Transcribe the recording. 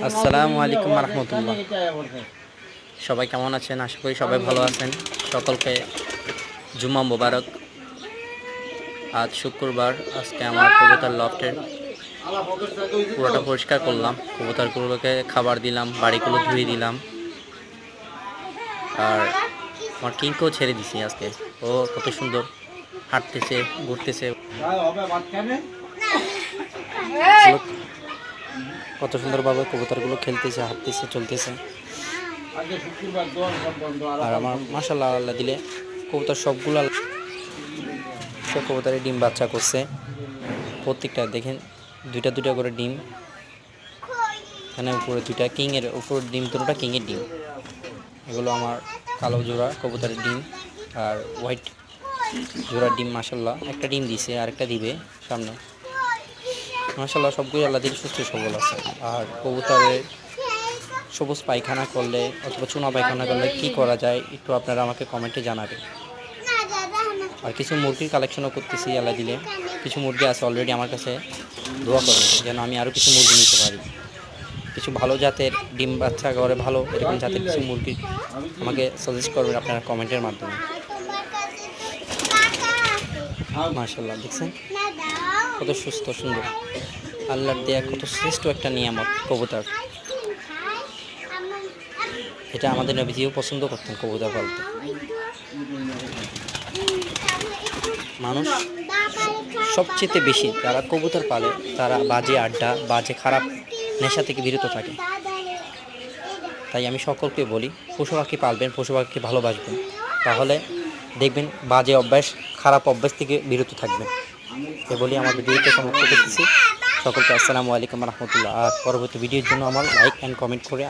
আসসালামু আলাইকুম রহমতুল্লাহ। সবাই কেমন আছেন? আশা করি সবাই ভালো আছেন। সকলকে জুম্মা মোবারক। আজ শুক্রবার। আজকে আমার কবুতর লফটের পুরোটা পরিষ্কার করলাম, কবুতরগুলোকে খাবার দিলাম, বাড়িগুলো ধুয়ে দিলাম, আর আমার কিংকেও ছেড়ে দিছি আজকে। ও কত সুন্দর হাঁটতেছে, ঘুরতেছে, কত সুন্দরভাবে কবুতরগুলো খেলতেছে, হাঁটতেছে, চলতেছে। আর আমার মাশাআল্লাহ আল্লাহ দিলে কবুতর সবগুলো সব কবুতরে ডিম বাচ্চা করছে। প্রত্যেকটা দেখেন দুইটা দুইটা করে ডিম। এখানে উপরে দুইটা কিংয়ের উপর ডিম, দুটোটা কিংয়ের ডিম। এগুলো আমার কালো জোড়া কবুতরের ডিম, আর হোয়াইট জোড়ার ডিম মাশাআল্লাহ একটা ডিম দিছে, আরেকটা দিবে সামনে। মাশাআল্লাহ সবগুলো আল্লাহ দিলে সুস্থ সবল আছে। আর কবুতরের সবুজ পায়খানা করলে অথবা চুনা পায়খানা করলে কি করা যায় একটু আপনারা আমাকে কমেন্টে জানাবেন। আর কিছু মুরগির কালেকশনও করতেছি আল্লাহ দিলে। কিছু মুরগি আছে অলরেডি আমার কাছে, দোয়া করবেন যেন আমি আরও কিছু মুরগি নিতে পারি। কিছু ভালো জাতের ডিম বাচ্চা করে ভালো এরকম জাতের কিছু মুরগি আমাকে সাজেস্ট করবেন আপনারা কমেন্টের মাধ্যমে। মাশাআল্লাহ দেখছেন কত সুস্থ সুন্দর, আল্লাহর দেয়া কত শ্রেষ্ঠ একটা নিয়ামত কবুতর। এটা আমাদের নবীজিও পছন্দ করতেন কবুতর পালতে। মানুষ সবচেয়ে বেশি যারা কবুতর পালে তারা বাজে আড্ডা, বাজে খারাপ নেশা থেকে বিরত থাকে। তাই আমি সকলকে বলি পশু পাখি পালবেন, পশু পাখিকে ভালোবাসবেন, তাহলে দেখবেন বাজে অভ্যাস, খারাপ অভ্যাস থেকে বিরত থাকবেন। এ বলি আমার ভিডিওতে সমাপ্ত করতেছি। সকলকে আসসালামু আলাইকুম রহমতুল্লাহ। আর পরবর্তী ভিডিওর জন্য আমার লাইক অ্যান্ড কমেন্ট করে